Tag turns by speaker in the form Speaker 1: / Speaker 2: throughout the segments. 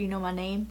Speaker 1: Do you know my name?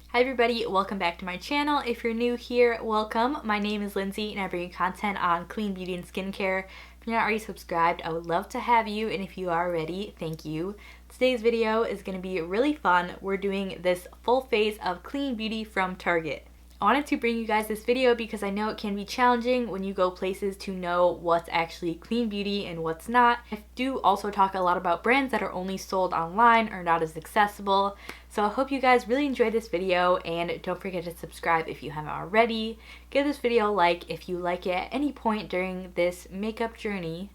Speaker 1: Hi everybody, welcome back to my channel. If you're new here, welcome. My name is Lindsay and I bring you content on clean beauty and skincare. If you're not already subscribed, I would love to have you, and if you are already, thank you. Today's video is going to be really fun. We're doing this full face of clean beauty from Target. I wanted to bring you guys this video because I know it can be challenging when you go places to know what's actually clean beauty and what's not. I do also talk a lot about brands that are only sold online or not as accessible. So I hope you guys really enjoy this video, and don't forget to subscribe if you haven't already. Give this video a like if you like it at any point during this makeup journey.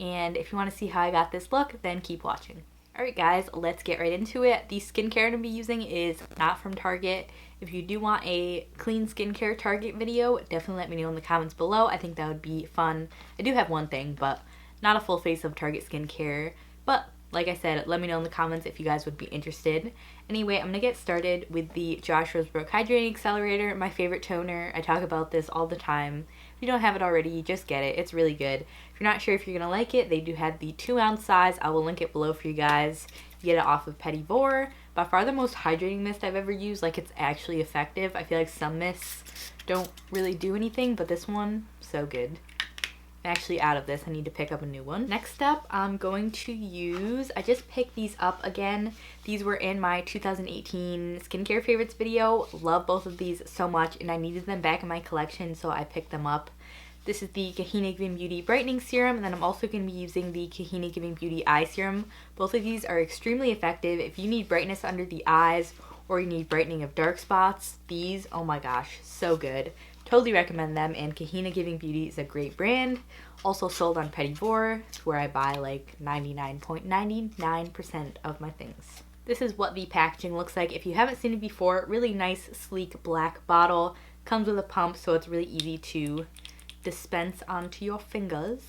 Speaker 1: And if you want to see how I got this look, then keep watching. Alright guys, let's get right into it. The skincare I'm going to be using is not from Target. If you do want a clean skincare Target video, definitely let me know in the comments below. I think that would be fun. I do have one thing, but not a full face of Target skincare. But like I said, let me know in the comments if you guys would be interested. Anyway, I'm going to get started with the Josh Rosebrook Hydrating Accelerator, my favorite toner. I talk about this all the time. If you don't have it already, just get it. It's really good. If you're not sure if you're going to like it, they do have the 2-ounce size. I will link it below for you guys. You get it off of Petit Vour. By far the most hydrating mist I've ever used. Like, it's actually effective. I feel like some mists don't really do anything, but this one, so good. I'm actually out of this. I need to pick up a new one. Next up, I'm going to use, I just picked these up again. These were in my 2018 skincare favorites video. Love both of these so much, and I needed them back in my collection, so I picked them up. This is the Kahina Giving Beauty Brightening Serum, and then I'm also going to be using the Kahina Giving Beauty Eye Serum. Both of these are extremely effective. If you need brightness under the eyes or you need brightening of dark spots, these, oh my gosh, so good. Totally recommend them, and Kahina Giving Beauty is a great brand. Also sold on Petit Vour. It's where I buy like 99.99% of my things. This is what the packaging looks like. If you haven't seen it before, really nice, sleek black bottle. Comes with a pump, so it's really easy to dispense onto your fingers.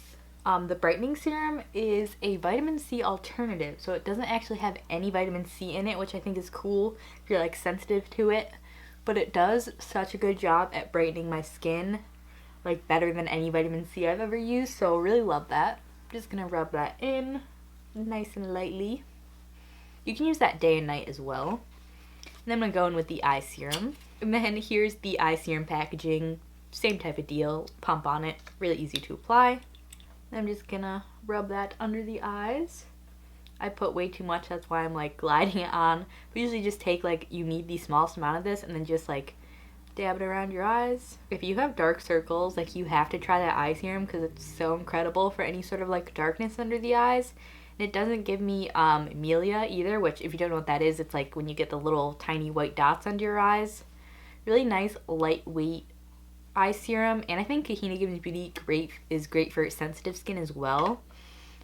Speaker 1: The brightening serum is a vitamin C alternative, so it doesn't actually have any vitamin C in it, which I think is cool if you're like sensitive to it. But it does such a good job at brightening my skin, like better than any vitamin C I've ever used, so really love that. I'm just gonna rub that in nice and lightly. You can use that day and night as well. And then I'm gonna go in with the eye serum. And then here's the eye serum packaging. Same type of deal, pump on it, really easy to apply. I'm just gonna rub that under the eyes. I put way too much, that's why I'm like gliding it on. But usually just take, like, you need the smallest amount of this and then just like dab it around your eyes. If you have dark circles, like, you have to try that eye serum because it's so incredible for any sort of like darkness under the eyes. And it doesn't give me melia either, which if you don't know what that is, it's like when you get the little tiny white dots under your eyes. Really nice, lightweight eye serum, and I think Kahina Giving Beauty is great for sensitive skin as well.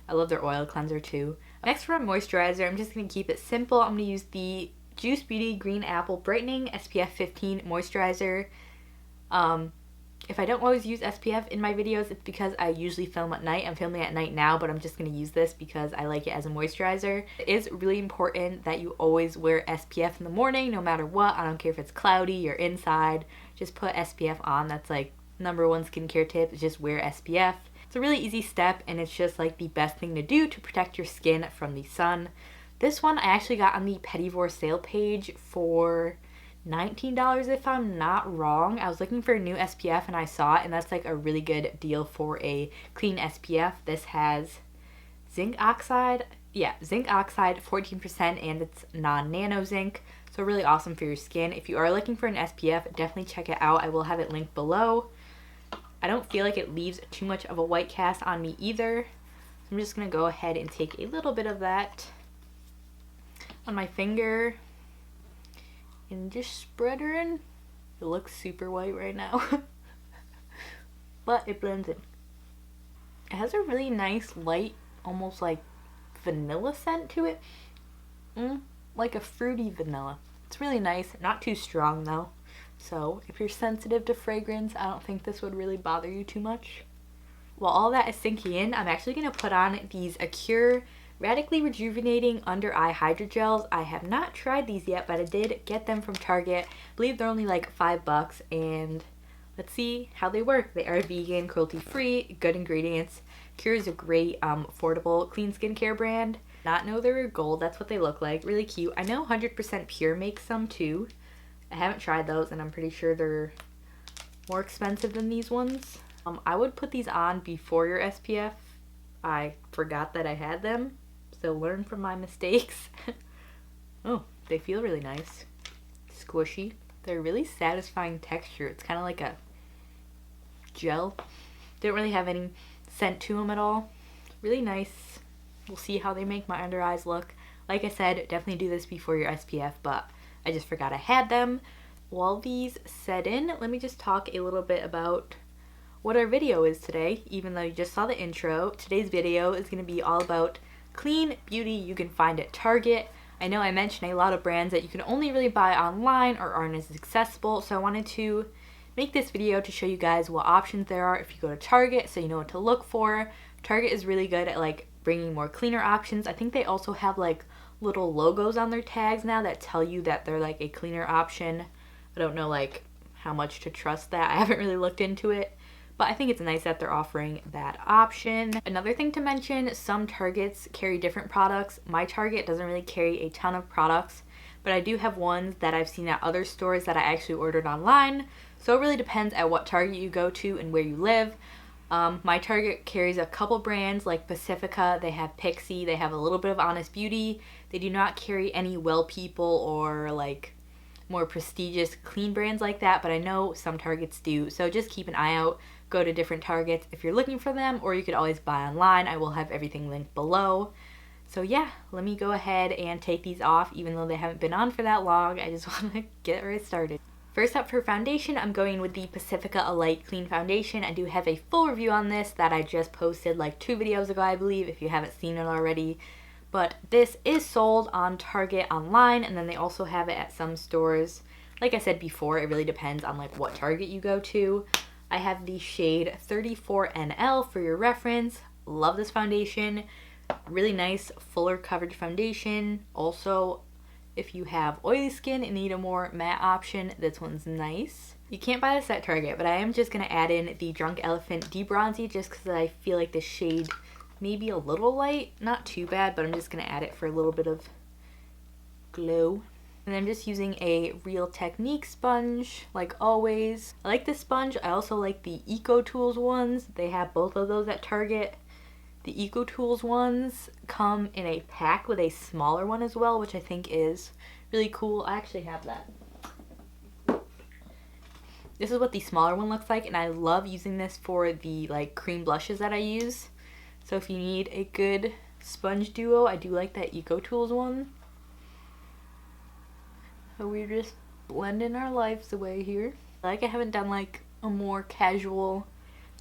Speaker 1: I love their oil cleanser too. Next, for a moisturizer, I'm just going to keep it simple. I'm going to use the Juice Beauty Green Apple Brightening SPF 15 moisturizer. If I don't always use SPF in my videos, it's because I usually film at night. I'm filming at night now, but I'm just going to use this because I like it as a moisturizer. It is really important that you always wear SPF in the morning, no matter what. I don't care if it's cloudy or inside. Just put SPF on. That's like #1 skincare tip, is just wear SPF. It's a really easy step, and it's just like the best thing to do to protect your skin from the sun. This one I actually got on the Petit Vour sale page for $19 if I'm not wrong. I was looking for a new SPF and I saw it, and that's like a really good deal for a clean SPF. This has zinc oxide 14%, and it's non-nano zinc, so really awesome for your skin. If you are looking for an SPF, definitely check it out. I will have it linked below. I don't feel like it leaves too much of a white cast on me either. I'm just gonna go ahead and take a little bit of that on my finger and just spread her in. It looks super white right now, but it blends in. It has a really nice, light, almost like vanilla scent to it. Like a fruity vanilla. It's really nice, not too strong though. So if you're sensitive to fragrance, I don't think this would really bother you too much. While all that is sinking in, I'm actually going to put on these Acure Radically Rejuvenating Under Eye Hydrogels. I have not tried these yet, but I did get them from Target. I believe they're only like $5, and let's see how they work. They are vegan, cruelty-free, good ingredients. Cure is a great, affordable, clean skincare brand. Not know they're gold, that's what they look like. Really cute. I know 100% Pure makes some too. I haven't tried those, and I'm pretty sure they're more expensive than these ones. I would put these on before your SPF. I forgot that I had them, so learn from my mistakes. Oh, they feel really nice. Squishy. They're really satisfying texture. It's kind of like a gel. Don't really have any scent to them at all. Really nice. We'll see how they make my under eyes look. Like I said, definitely do this before your SPF, but I just forgot I had them. While these set in, let me just talk a little bit about what our video is today. Even though you just saw the intro, today's video is going to be all about clean beauty you can find at Target. I know I mentioned a lot of brands that you can only really buy online or aren't as accessible, so I wanted to make this video to show you guys what options there are if you go to Target, so you know what to look for. Target is really good at like bringing more cleaner options. I think they also have like little logos on their tags now that tell you that they're like a cleaner option. I don't know like how much to trust that. I haven't really looked into it, but I think it's nice that they're offering that option. Another thing to mention, some Targets carry different products. My Target doesn't really carry a ton of products, but I do have ones that I've seen at other stores that I actually ordered online. So it really depends at what Target you go to and where you live. My Target carries a couple brands like Pacifica, they have Pixie, they have a little bit of Honest Beauty. They do not carry any Well People or like more prestigious clean brands like that, but I know some Targets do. So just keep an eye out. Go to different Targets if you're looking for them, or you could always buy online. I will have everything linked below. So yeah, let me go ahead and take these off, even though they haven't been on for that long. I just want to get right started. First up for foundation, I'm going with the Pacifica A Light Clean Foundation. I do have a full review on this that I just posted like 2 videos ago, I believe, if you haven't seen it already. But this is sold on Target online, and then they also have it at some stores. Like I said before, it really depends on like what Target you go to. I have the shade 34NL for your reference. Love this foundation. Really nice, fuller coverage foundation. Also, if you have oily skin and need a more matte option, this one's nice. You can't buy this at Target, but I am just going to add in the Drunk Elephant Debronzy just because I feel like the shade may be a little light. Not too bad, but I'm just going to add it for a little bit of glow. And I'm just using a Real Technique sponge, like always. I like this sponge. I also like the Eco Tools ones. They have both of those at Target. The Eco Tools ones come in a pack with a smaller one as well, which I think is really cool. I actually have that. This is what the smaller one looks like, and I love using this for the like cream blushes that I use. So if you need a good sponge duo, I do like that Eco Tools one. So we're just blending our lives away here. I haven't done like a more casual,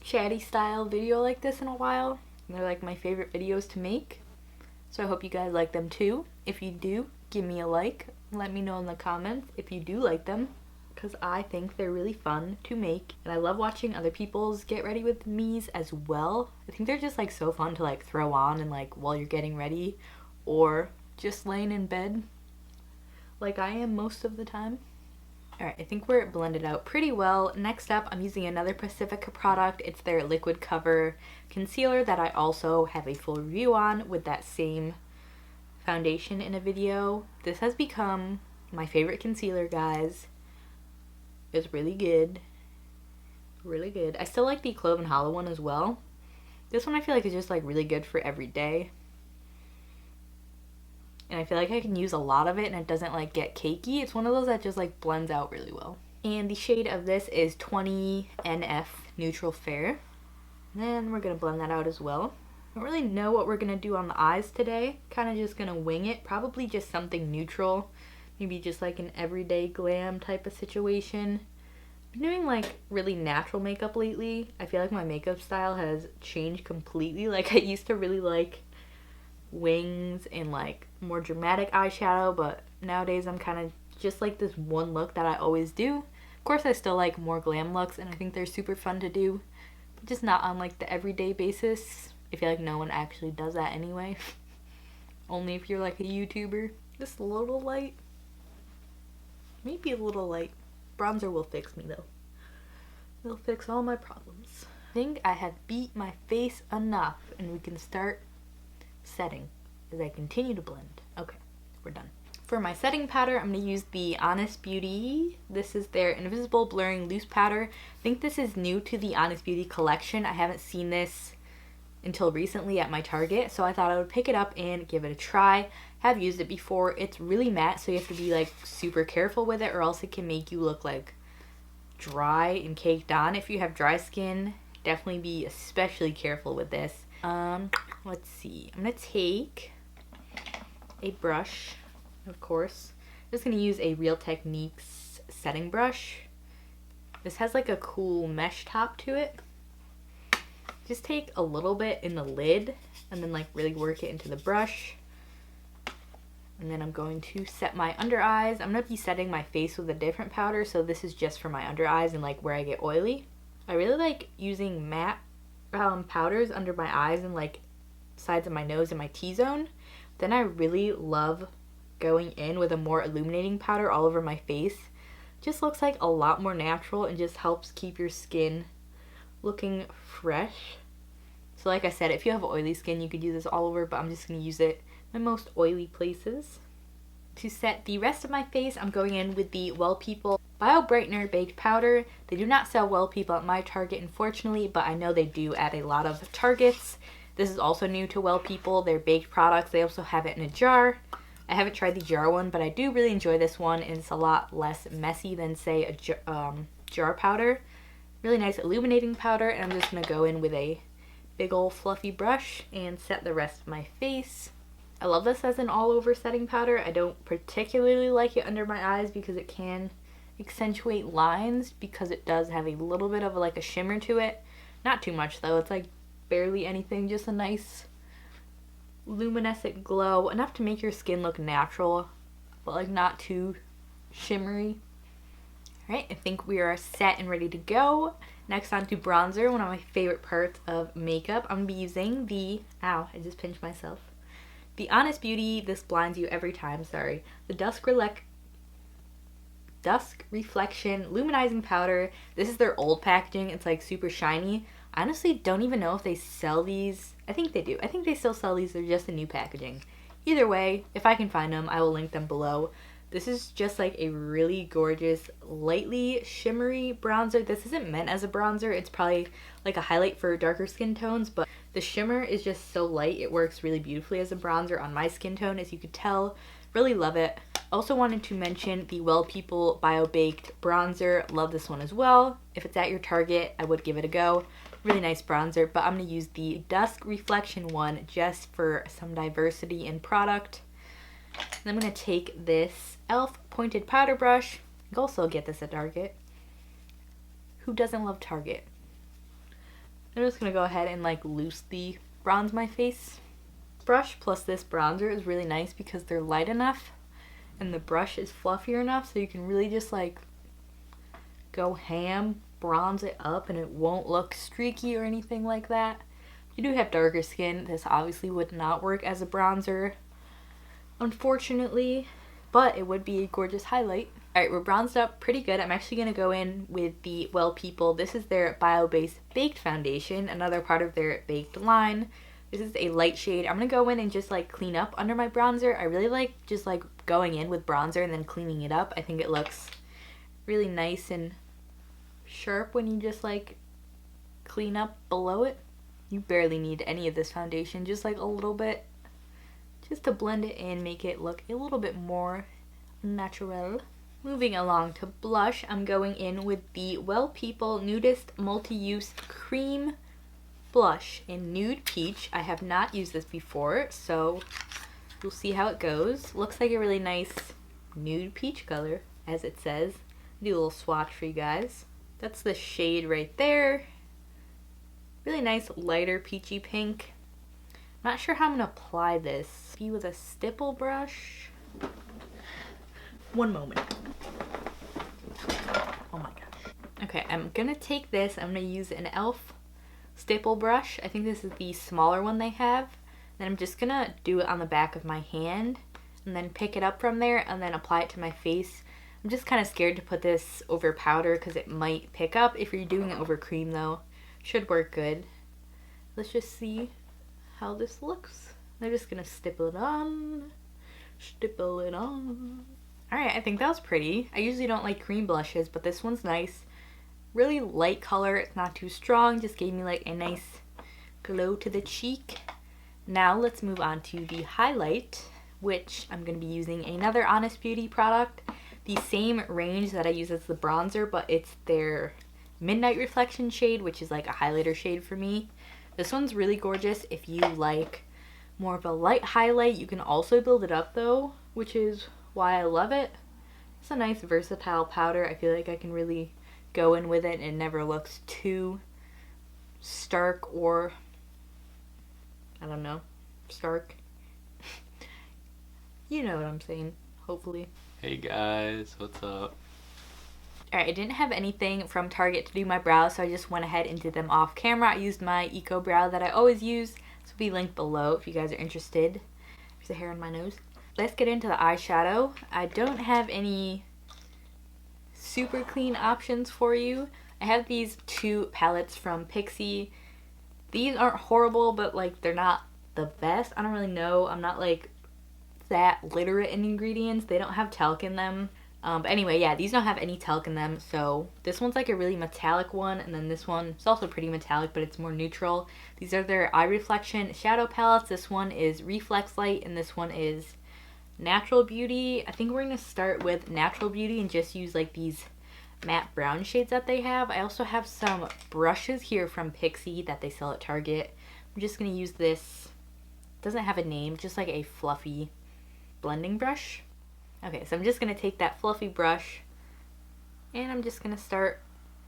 Speaker 1: chatty style video like this in a while. They're like my favorite videos to make. So I hope you guys like them too. If you do, give me a like. Let me know in the comments if you do like them, because I think they're really fun to make. And I love watching other people's get ready with me's as well. I think they're just like so fun to like throw on and like while you're getting ready or just laying in bed like I am most of the time. Alright, I think we're blended out pretty well. Next up, I'm using another Pacifica product. It's their Liquid Cover Concealer that I also have a full review on with that same foundation in a video. This has become my favorite concealer, guys. It's really good. Really good. I still like the Clove and Hollow one as well. This one I feel like is just like really good for every day. And I feel like I can use a lot of it and it doesn't like get cakey. It's one of those that just like blends out really well. And the shade of this is 20NF Neutral Fair. And then we're going to blend that out as well. I don't really know what we're going to do on the eyes today. Kind of just going to wing it. Probably just something neutral. Maybe just like an everyday glam type of situation. I've been doing like really natural makeup lately. I feel like my makeup style has changed completely. Like I used to really like wings and like more dramatic eyeshadow, but nowadays I'm kind of just like this one look that I always do. Of course I still like more glam looks and I think they're super fun to do, but just not on like the everyday basis. I feel like no one actually does that anyway. Only if you're like a YouTuber. Just a little light. Maybe a little light. Bronzer will fix me though. It'll fix all my problems. I think I have beat my face enough and we can start setting as I continue to blend. Okay, we're done. For my setting powder, I'm going to use the Honest Beauty. This is their Invisible Blurring Loose Powder. I think this is new to the Honest Beauty collection. I haven't seen this until recently at my Target, so I thought I would pick it up and give it a try. Have used it before. It's really matte, so you have to be like super careful with it or else it can make you look like dry and caked on. If you have dry skin, definitely be especially careful with this. Let's see. I'm going to take a brush. Of course, I'm just going to use a Real Techniques setting brush. This has like a cool mesh top to it. Just take a little bit in the lid and then like really work it into the brush. And then I'm going to set my under eyes. I'm going to be setting my face with a different powder, so this is just for my under eyes and like where I get oily. I really like using matte powders under my eyes and like sides of my nose and my T-zone. Then I really love going in with a more illuminating powder all over my face. Just looks like a lot more natural and just helps keep your skin looking fresh. So like I said, if you have oily skin, you could use this all over, but I'm just going to use it in my most oily places. To set the rest of my face, I'm going in with the Well People Bio Brightener Baked Powder. They do not sell Well People at my Target, unfortunately, but I know they do at a lot of Targets. This is also new to Well People. They're baked products. They also have it in a jar. I haven't tried the jar one, but I do really enjoy this one, and it's a lot less messy than, say, a jar powder. Really nice illuminating powder, and I'm just going to go in with a big old fluffy brush and set the rest of my face. I love this as an all-over setting powder. I don't particularly like it under my eyes because it can accentuate lines because it does have a little bit of like a shimmer to it. Not too much though. It's like barely anything, just a nice luminescent glow, enough to make your skin look natural, but like not too shimmery. Alright, I think we are set and ready to go. Next on to bronzer, one of my favorite parts of makeup. I'm going to be using the, ow, I just pinched myself. The Honest Beauty, this blinds you every time, sorry. The Dusk Reflection Luminizing Powder. This is their old packaging. It's like super shiny. I honestly don't even know if they sell these. I think they do. I think they still sell these. They're just a new packaging. Either way, if I can find them, I will link them below. This is just like a really gorgeous, lightly shimmery bronzer. This isn't meant as a bronzer. It's probably like a highlight for darker skin tones, but the shimmer is just so light. It works really beautifully as a bronzer on my skin tone, as you could tell. Really love it. Also wanted to mention the Well People Bio Baked Bronzer. Love this one as well. If it's at your Target, I would give it a go. Really nice bronzer, but I'm going to use the Dusk Reflection one just for some diversity in product. And I'm going to take this e.l.f. pointed powder brush. You can also get this at Target. Who doesn't love Target? I'm just going to go ahead and like loosely bronze my face. Brush plus this bronzer is really nice because they're light enough and the brush is fluffier enough so you can really just like go ham, bronze it up, and it won't look streaky or anything like that. If you do have darker skin, this obviously would not work as a bronzer, unfortunately, but it would be a gorgeous highlight. Alright, we're bronzed up pretty good. I'm actually going to go in with the Well People. This is their Bio-Based Baked Foundation, another part of their baked line. This is a light shade. I'm going to go in and just like clean up under my bronzer. I really like just like going in with bronzer and then cleaning it up. I think it looks really nice and sharp when you just like clean up below it. You barely need any of this foundation, just like a little bit, just to blend it in, make it look a little bit more natural. Moving along to blush, I'm going in with the Well People Nudist Multi-Use Cream Blush in Nude Peach. I have not used this before, so we'll see how it goes. Looks like a really nice nude peach color, as it says. Do a little swatch for you guys. That's the shade right there. Really nice lighter peachy pink. Not sure how I'm going to apply this. Maybe with a stipple brush. One moment. Oh my gosh. Okay, I'm going to take this. I'm going to use an e.l.f. stipple brush. I think this is the smaller one they have. Then I'm just going to do it on the back of my hand and then pick it up from there and then apply it to my face. I'm just kind of scared to put this over powder because it might pick up. If you're doing it over cream though, should work good. Let's just see how this looks. I'm just gonna stipple it on. Stipple it on. Alright, I think that was pretty. I usually don't like cream blushes, but this one's nice. Really light color, it's not too strong, just gave me like a nice glow to the cheek. Now let's move on to the highlight, which I'm going to be using another Honest Beauty product. The same range that I use as the bronzer, but it's their Midnight Reflection shade, which is like a highlighter shade for me. This one's really gorgeous. If you like more of a light highlight, you can also build it up though, which is why I love it. It's a nice versatile powder. I feel like I can really go in with it and it never looks too stark or, I don't know, stark. You know what I'm saying, hopefully.
Speaker 2: Hey guys, what's up?
Speaker 1: Alright, I didn't have anything from Target to do my brows, so I just went ahead and did them off camera. I used my Eco Brow that I always use. This will be linked below if you guys are interested. There's a hair on my nose. Let's get into the eyeshadow. I don't have any super clean options for you. I have these two palettes from Pixi. These aren't horrible, but like they're not the best. I don't really know. I'm not like that literate in ingredients. They don't have talc in them. But anyway, yeah, these don't have any talc in them. So this one's like a really metallic one, and then this one is also pretty metallic, but it's more neutral. These are their eye reflection shadow palettes. This one is Reflex Light, and this one is Natural Beauty. I think we're gonna start with Natural Beauty and just use like these matte brown shades that they have. I also have some brushes here from Pixi that they sell at Target. I'm just gonna use this, doesn't have a name, just like a fluffy blending brush. Okay, so I'm just gonna take that fluffy brush and I'm just gonna start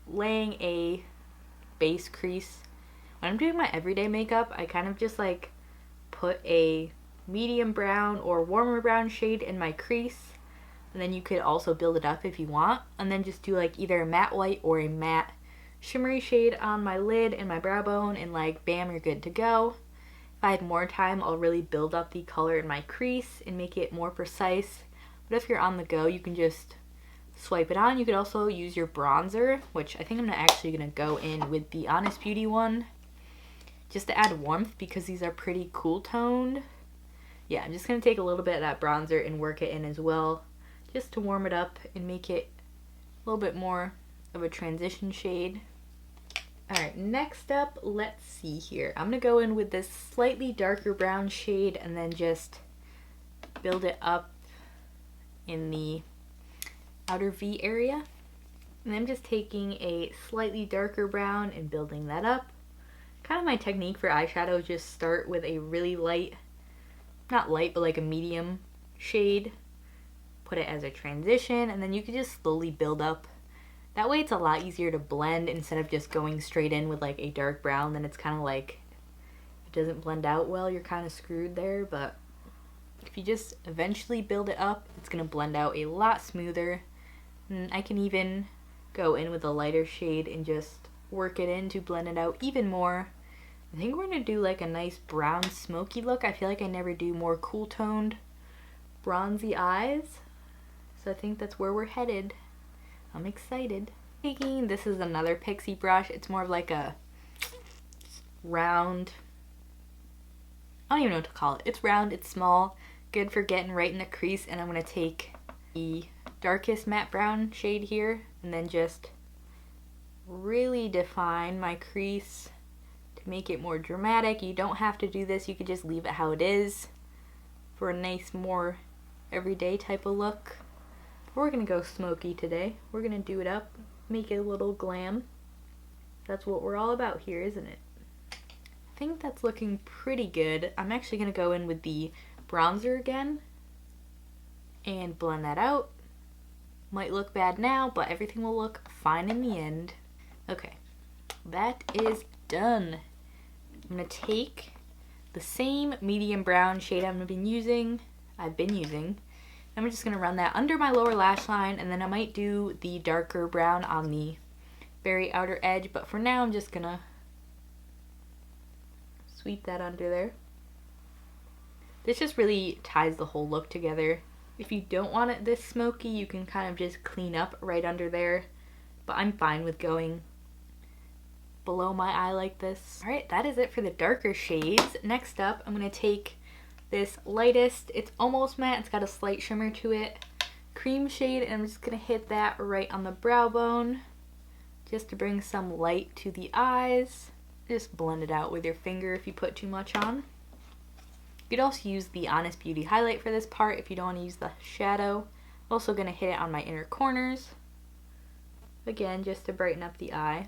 Speaker 1: laying a base crease. When I'm doing my everyday makeup, I kind of just like put a medium brown or warmer brown shade in my crease, and then you could also build it up if you want, and then just do like either a matte white or a matte shimmery shade on my lid and my brow bone, and like bam, you're good to go. If I had more time, I'll really build up the color in my crease and make it more precise, but if you're on the go, you can just swipe it on. You could also use your bronzer, which I think I'm actually gonna go in with the Honest Beauty one just to add warmth because these are pretty cool toned. Yeah, I'm just going to take a little bit of that bronzer and work it in as well, just to warm it up and make it a little bit more of a transition shade. Alright, next up, let's see here. I'm going to go in with this slightly darker brown shade and then just build it up in the outer V area. And I'm just taking a slightly darker brown and building that up. Kind of my technique for eyeshadow, just start with a really light, not light, but like a medium shade, put it as a transition, and then you can just slowly build up. That way it's a lot easier to blend instead of just going straight in with like a dark brown. Then it's kind of like, it doesn't blend out well, you're kind of screwed there. But if you just eventually build it up, it's going to blend out a lot smoother. And I can even go in with a lighter shade and just work it in to blend it out even more. I think we're going to do like a nice brown smoky look. I feel like I never do more cool toned bronzy eyes, so I think that's where we're headed. I'm excited. This is another Pixi brush. It's more of like a round, I don't even know what to call it. It's round, it's small, good for getting right in the crease. And I'm going to take the darkest matte brown shade here and then just really define my crease to make it more dramatic. You don't have to do this, you could just leave it how it is for a nice, more everyday type of look. But we're gonna go smoky today. We're gonna do it up, make it a little glam. That's what we're all about here, isn't it? I think that's looking pretty good. I'm actually gonna go in with the bronzer again and blend that out. Might look bad now, but everything will look fine in the end. Okay, that is done. I'm going to take the same medium brown shade I've been using. I'm just going to run that under my lower lash line, and then I might do the darker brown on the very outer edge, but for now I'm just going to sweep that under there. This just really ties the whole look together. If you don't want it this smoky, you can kind of just clean up right under there. But I'm fine with going below my eye like this. Alright, that is it for the darker shades. Next up, I'm going to take this lightest, it's almost matte, it's got a slight shimmer to it, cream shade, and I'm just going to hit that right on the brow bone just to bring some light to the eyes. Just blend it out with your finger if you put too much on. You could also use the Honest Beauty highlight for this part if you don't want to use the shadow. Also going to hit it on my inner corners. Again, just to brighten up the eye.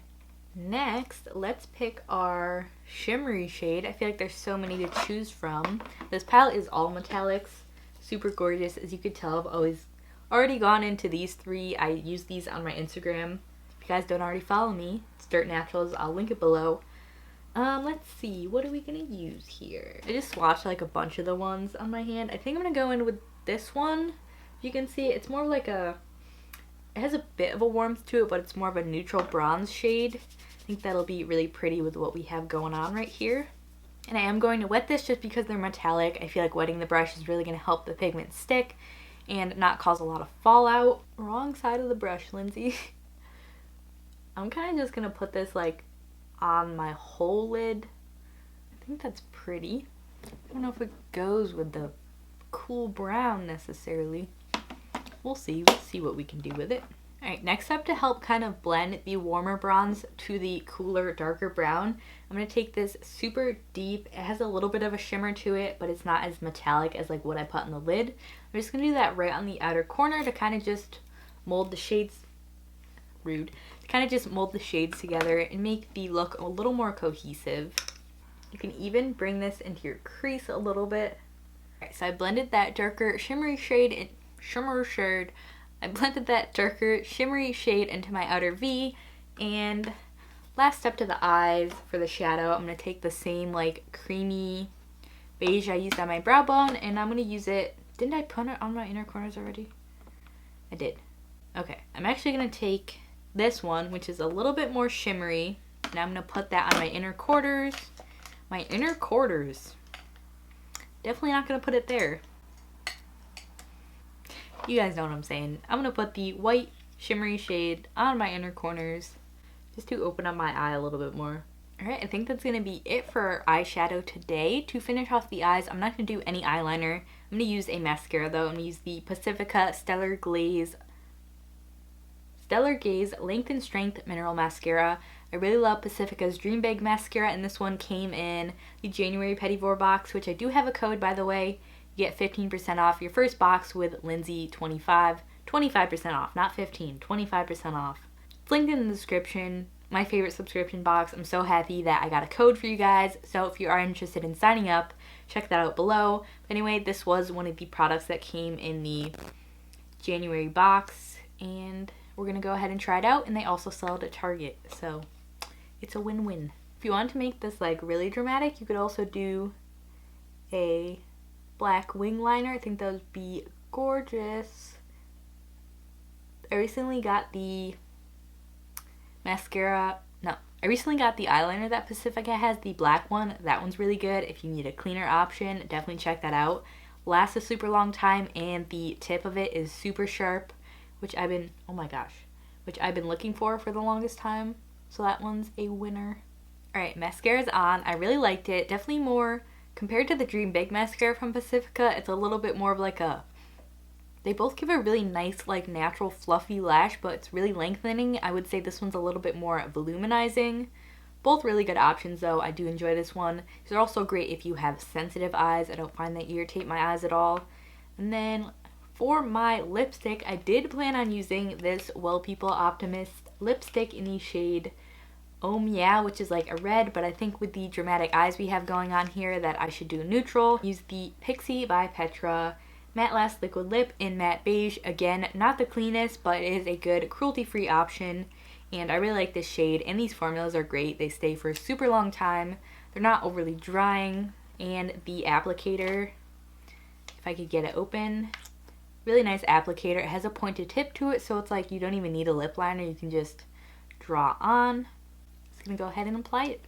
Speaker 1: Next, let's pick our shimmery shade. I feel like there's so many to choose from. This palette is all metallics. Super gorgeous. As you could tell, I've already gone into these three. I use these on my Instagram. If you guys don't already follow me, it's Dirt Naturals. I'll link it below. Let's see, what are we gonna use here? I just swatched like a bunch of the ones on my hand. I think I'm gonna go in with this one. You can see it's more like it has a bit of a warmth to it, but it's more of a neutral bronze shade. I think that'll be really pretty with what we have going on right here. And I am going to wet this just because they're metallic. I feel like wetting the brush is really gonna help the pigment stick and not cause a lot of fallout. Wrong side of the brush, Lindsay. I'm kind of just gonna put this like on my whole lid. I think that's pretty. I don't know if it goes with the cool brown necessarily. We'll see. We'll see what we can do with it. Alright, next up, to help kind of blend the warmer bronze to the cooler, darker brown, I'm going to take this super deep. It has a little bit of a shimmer to it, but it's not as metallic as like what I put in the lid. I'm just going to do that right on the outer corner to kind of just mold the shades. Rude. To kind of just mold the shades together and make the look a little more cohesive. You can even bring this into your crease a little bit. Alright, so I blended that darker shimmery shade I blended that darker shimmery shade into my outer V, and last step to the eyes for the shadow, I'm going to take the same like creamy beige I used on my brow bone, and I'm going to use it. Didn't I put it on my inner corners already? I did. Okay, I'm actually going to take this one, which is a little bit more shimmery, and I'm going to put that on my inner quarters. My inner quarters. Definitely not going to put it there. You guys know what I'm saying. I'm going to put the white shimmery shade on my inner corners just to open up my eye a little bit more. Alright, I think that's going to be it for our eyeshadow today. To finish off the eyes, I'm not going to do any eyeliner. I'm going to use a mascara though. I'm going to use the Pacifica Stellar Gaze Length and Strength Mineral Mascara. I really love Pacifica's Dream Big Mascara, and this one came in the January Petit Vour box, which I do have a code, by the way. You get 15% off your first box with Lindsay25. 25% off, not 15, 25% off. It's linked in the description. My favorite subscription box. I'm so happy that I got a code for you guys. So if you are interested in signing up, check that out below. But anyway, this was one of the products that came in the January box, and we're going to go ahead and try it out. And they also sell it at Target, so it's a win-win. If you want to make this like really dramatic, you could also do a black wing liner. I think that would be gorgeous. I recently got the I recently got the eyeliner that Pacifica has, the black one. That one's really good. If you need a cleaner option, definitely check that out. Lasts a super long time, and the tip of it is super sharp, which I've been, oh my gosh, which I've been looking for the longest time. So that one's a winner. Alright, mascara's on. I really liked it. Definitely more, compared to the Dream Big mascara from Pacifica, it's a little bit more of like a, they both give a really nice like natural fluffy lash, but it's really lengthening. I would say this one's a little bit more voluminizing. Both really good options though. I do enjoy this one. These are also great if you have sensitive eyes. I don't find they irritate my eyes at all. And then for my lipstick, I did plan on using this Well People Optimist lipstick in the shade Yeah, which is like a red, but I think with the dramatic eyes we have going on here that I should do a neutral. Use the Pixie by Petra Matte Last Liquid Lip in Matte Beige. Again, not the cleanest, but it is a good cruelty-free option, and I really like this shade, and these formulas are great. They stay for a super long time. They're not overly drying, and the applicator, if I could get it open, really nice applicator. It has a pointed tip to it, so it's like you don't even need a lip liner. You can just draw on. Just gonna go ahead and apply it.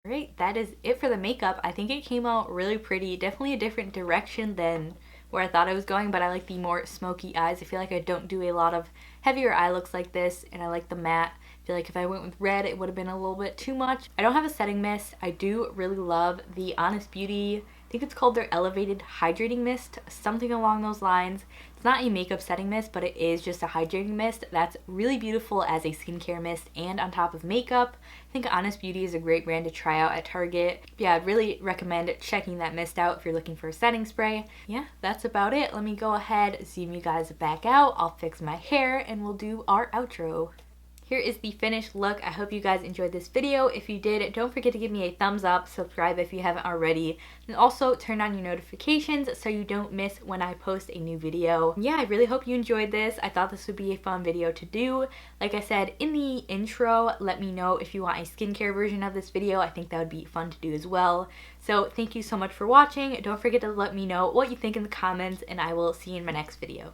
Speaker 1: Alright, that is it for the makeup. I think it came out really pretty. Definitely a different direction than where I thought I was going, but I like the more smoky eyes. I feel like I don't do a lot of heavier eye looks like this, and I like the matte. I feel like if I went with red, it would have been a little bit too much. I don't have a setting mist. I do really love the Honest Beauty, I think it's called their Elevated Hydrating Mist, something along those lines. It's not a makeup setting mist, but it is just a hydrating mist that's really beautiful as a skincare mist and on top of makeup. I think Honest Beauty is a great brand to try out at Target. Yeah, I'd really recommend checking that mist out if you're looking for a setting spray. Yeah, that's about it. Let me go ahead, zoom you guys back out. I'll fix my hair and we'll do our outro. Here is the finished look. I hope you guys enjoyed this video. If you did, don't forget to give me a thumbs up, subscribe if you haven't already, and also turn on your notifications so you don't miss when I post a new video. Yeah, I really hope you enjoyed this. I thought this would be a fun video to do. Like I said in the intro, let me know if you want a skincare version of this video. I think that would be fun to do as well. So thank you so much for watching. Don't forget to let me know what you think in the comments, and I will see you in my next video.